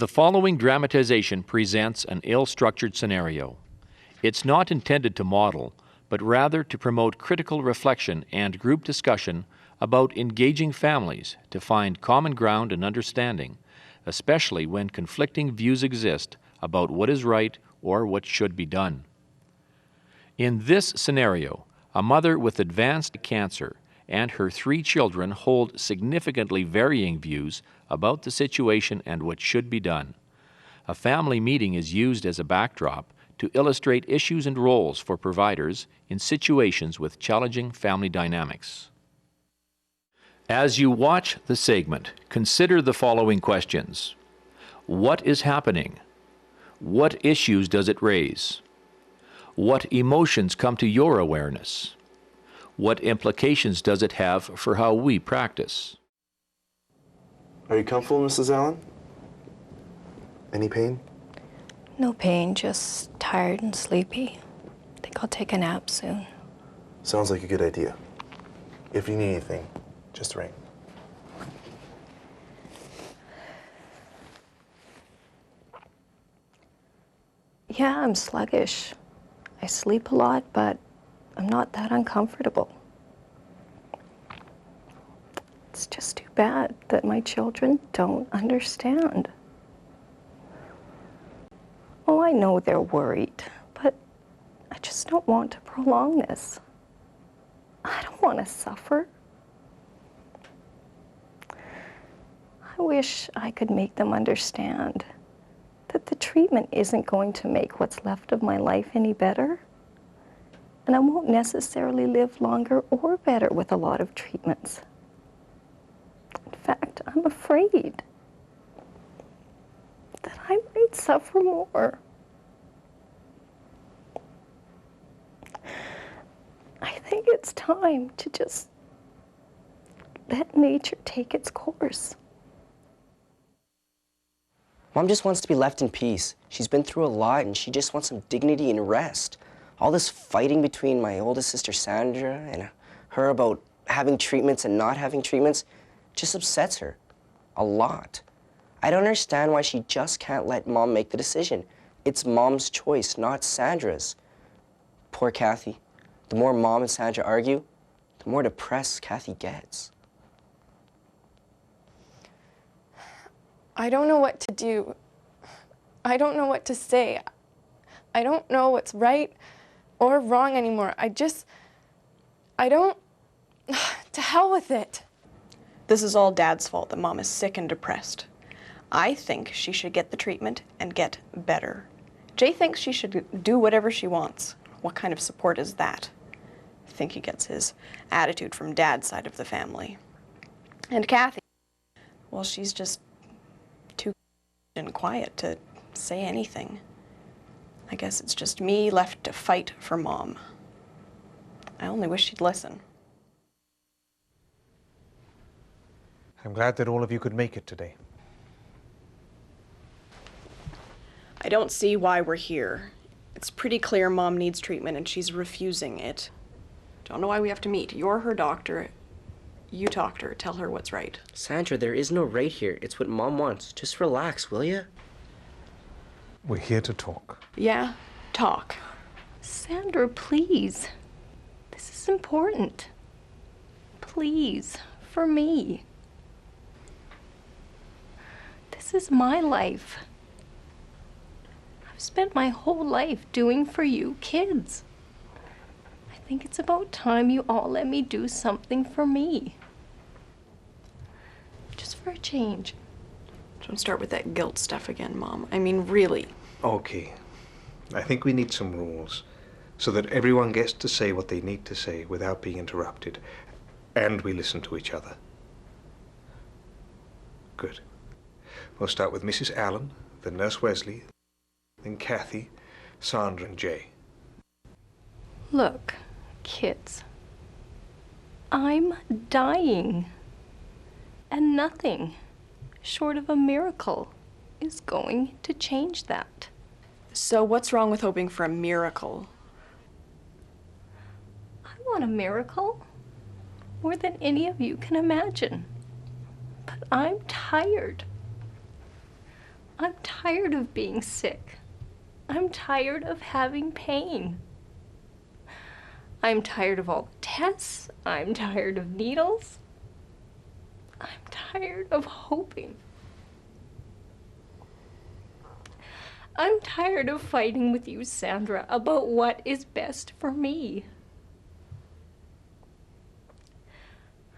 The following dramatization presents an ill-structured scenario. It's not intended to model, but rather to promote critical reflection and group discussion about engaging families to find common ground and understanding, especially when conflicting views exist about what is right or what should be done. In this scenario, a mother with advanced cancer and her 3 children hold significantly varying views about the situation and what should be done. A family meeting is used as a backdrop to illustrate issues and roles for providers in situations with challenging family dynamics. As you watch the segment, consider the following questions. What is happening? What issues does it raise? What emotions come to your awareness? What implications does it have for how we practice? Are you comfortable, Mrs. Allen? Any pain? No pain, just tired and sleepy. I think I'll take a nap soon. Sounds like a good idea. If you need anything, just ring. Yeah, I'm sluggish. I sleep a lot, but I'm not that uncomfortable. It's just too bad that my children don't understand. Oh, I know they're worried, but I just don't want to prolong this. I don't want to suffer. I wish I could make them understand that the treatment isn't going to make what's left of my life any better. And I won't necessarily live longer or better with a lot of treatments. In fact, I'm afraid that I might suffer more. I think it's time to just let nature take its course. Mom just wants to be left in peace. She's been through a lot and she just wants some dignity and rest. All this fighting between my oldest sister Sandra and her about having treatments and not having treatments just upsets her a lot. I don't understand why she just can't let Mom make the decision. It's Mom's choice, not Sandra's. Poor Kathy. The more Mom and Sandra argue, the more depressed Kathy gets. I don't know what to do. I don't know what to say. I don't know what's right or wrong anymore. I don't, to hell with it. This is all Dad's fault that Mom is sick and depressed. I think she should get the treatment and get better. Jay thinks she should do whatever she wants. What kind of support is that? I think he gets his attitude from Dad's side of the family. And Kathy, well, she's just too and quiet to say anything. I guess it's just me left to fight for Mom. I only wish she'd listen. I'm glad that all of you could make it today. I don't see why we're here. It's pretty clear Mom needs treatment and she's refusing it. Don't know why we have to meet. You're her doctor. You talk to her. Tell her what's right. Sandra, there is no right here. It's what Mom wants. Just relax, will ya? We're here to talk. Yeah, talk. Sandra, please. This is important. Please, for me. This is my life. I've spent my whole life doing for you kids. I think it's about time you all let me do something for me. Just for a change. Don't start with that guilt stuff again, Mom. I mean, really. Okay. I think we need some rules so that everyone gets to say what they need to say without being interrupted, and we listen to each other. Good. We'll start with Mrs. Allen, then Nurse Wesley, then Kathy, Sandra, and Jay. Look, kids, I'm dying, and nothing short of a miracle is going to change that. So what's wrong with hoping for a miracle? I want a miracle more than any of you can imagine. But I'm tired. I'm tired of being sick. I'm tired of having pain. I'm tired of all the tests. I'm tired of needles. I'm tired of hoping. I'm tired of fighting with you, Sandra, about what is best for me.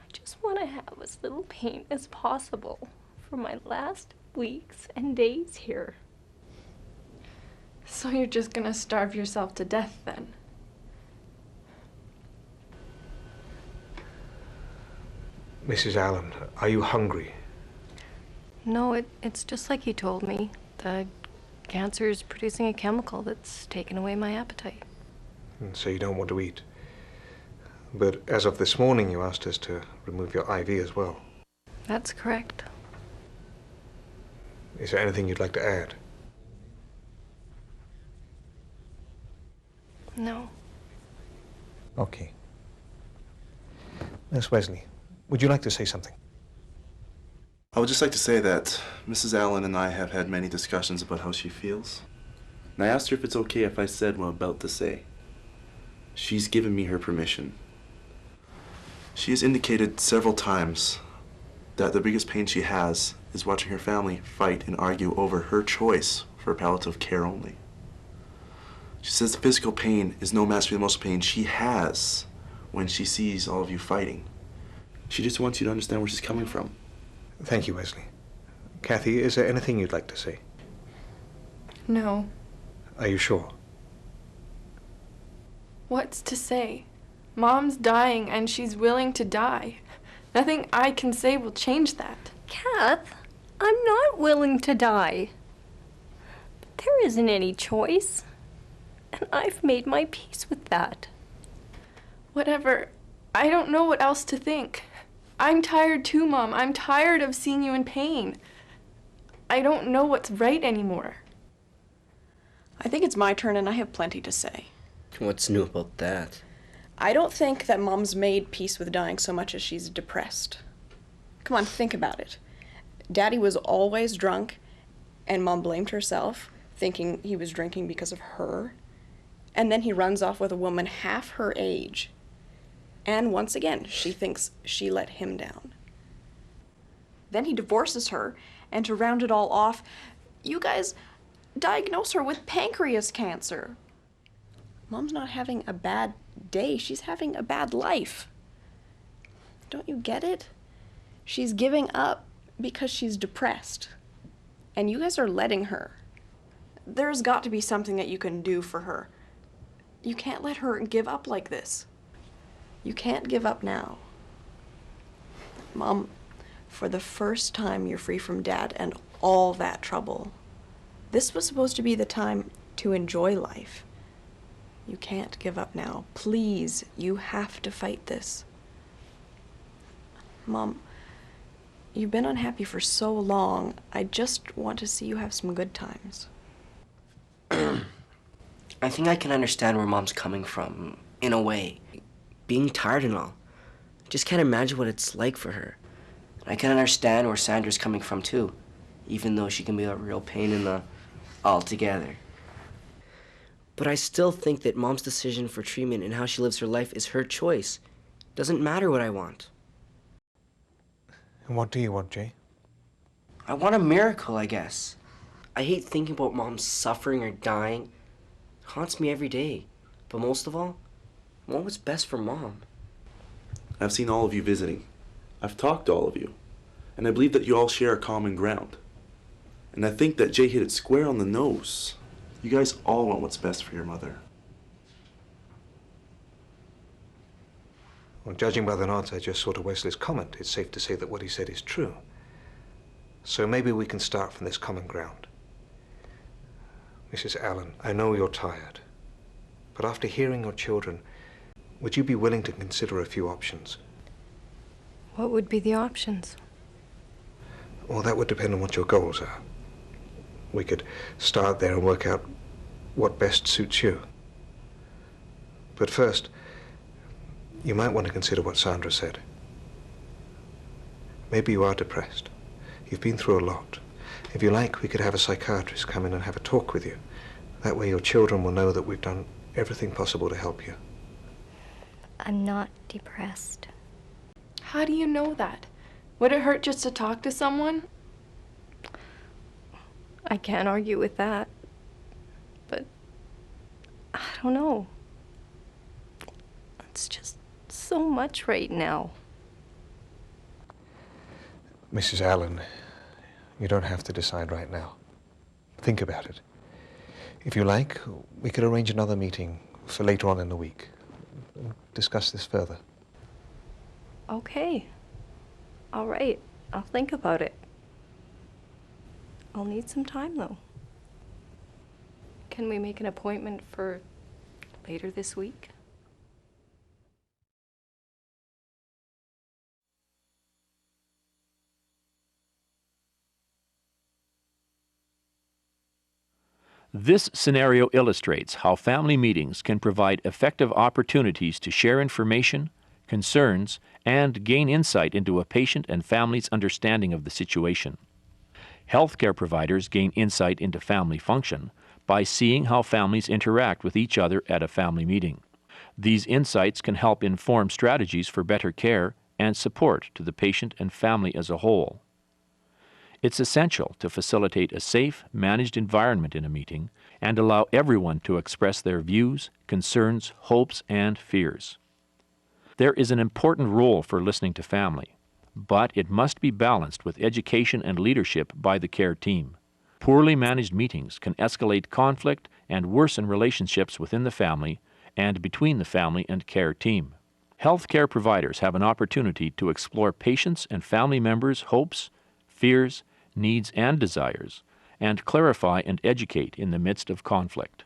I just want to have as little pain as possible for my last weeks and days here. So you're just gonna starve yourself to death then? Mrs. Allen, are you hungry? No, it's just like you told me. The cancer is producing a chemical that's taken away my appetite. And so you don't want to eat. But as of this morning, you asked us to remove your IV as well. That's correct. Is there anything you'd like to add? No. Okay. Nurse Wesley, would you like to say something? I would just like to say that Mrs. Allen and I have had many discussions about how she feels. And I asked her if it's okay if I said what I'm about to say. She's given me her permission. She has indicated several times that the biggest pain she has is watching her family fight and argue over her choice for palliative care only. She says the physical pain is no match for the emotional pain she has when she sees all of you fighting. She just wants you to understand where she's coming from. Thank you, Wesley. Kathy, is there anything you'd like to say? No. Are you sure? What's to say? Mom's dying and she's willing to die. Nothing I can say will change that. Kath, I'm not willing to die. There isn't any choice. And I've made my peace with that. Whatever. I don't know what else to think. I'm tired too, Mom. I'm tired of seeing you in pain. I don't know what's right anymore. I think it's my turn and I have plenty to say. What's new about that? I don't think that Mom's made peace with dying so much as she's depressed. Come on, think about it. Daddy was always drunk, and Mom blamed herself, thinking he was drinking because of her. And then he runs off with a woman half her age. And once again, she thinks she let him down. Then he divorces her, and to round it all off, you guys diagnose her with pancreas cancer. Mom's not having a bad day, she's having a bad life. Don't you get it? She's giving up because she's depressed. And you guys are letting her. There's got to be something that you can do for her. You can't let her give up like this. You can't give up now. Mom, for the first time you're free from Dad and all that trouble. This was supposed to be the time to enjoy life. You can't give up now. Please, you have to fight this. Mom, you've been unhappy for so long. I just want to see you have some good times. I think I can understand where Mom's coming from, in a way. Being tired and all. Just can't imagine what it's like for her. I can understand where Sandra's coming from too, even though she can be a real pain in the altogether. But I still think that Mom's decision for treatment and how she lives her life is her choice. Doesn't matter what I want. And what do you want, Jay? I want a miracle, I guess. I hate thinking about Mom suffering or dying. It haunts me every day. But most of all, I want what's best for Mom. I've seen all of you visiting. I've talked to all of you. And I believe that you all share a common ground. And I think that Jay hit it square on the nose. You guys all want what's best for your mother. Well, judging by the nods I just saw to Wesley's comment, it's safe to say that what he said is true. So maybe we can start from this common ground. Mrs. Allen, I know you're tired, but after hearing your children, would you be willing to consider a few options? What would be the options? Well, that would depend on what your goals are. We could start there and work out what best suits you. But first, you might want to consider what Sandra said. Maybe you are depressed. You've been through a lot, If you like, we could have a psychiatrist come in and have a talk with you. That way your children will know that we've done everything possible to help you. I'm not depressed. How do you know that? Would it hurt just to talk to someone? I can't argue with that. But I don't know. It's just so much right now. Mrs. Allen, you don't have to decide right now. Think about it. If you like, we could arrange another meeting for later on in the week. Discuss this further. Okay. All right. I'll think about it. I'll need some time, though. Can we make an appointment for later this week? This scenario illustrates how family meetings can provide effective opportunities to share information, concerns, and gain insight into a patient and family's understanding of the situation. Healthcare providers gain insight into family function by seeing how families interact with each other at a family meeting. These insights can help inform strategies for better care and support to the patient and family as a whole. It's essential to facilitate a safe, managed environment in a meeting and allow everyone to express their views, concerns, hopes, and fears. There is an important role for listening to family, but it must be balanced with education and leadership by the care team. Poorly managed meetings can escalate conflict and worsen relationships within the family and between the family and care team. Healthcare providers have an opportunity to explore patients' and family members' hopes, fears, needs, and desires, and clarify and educate in the midst of conflict.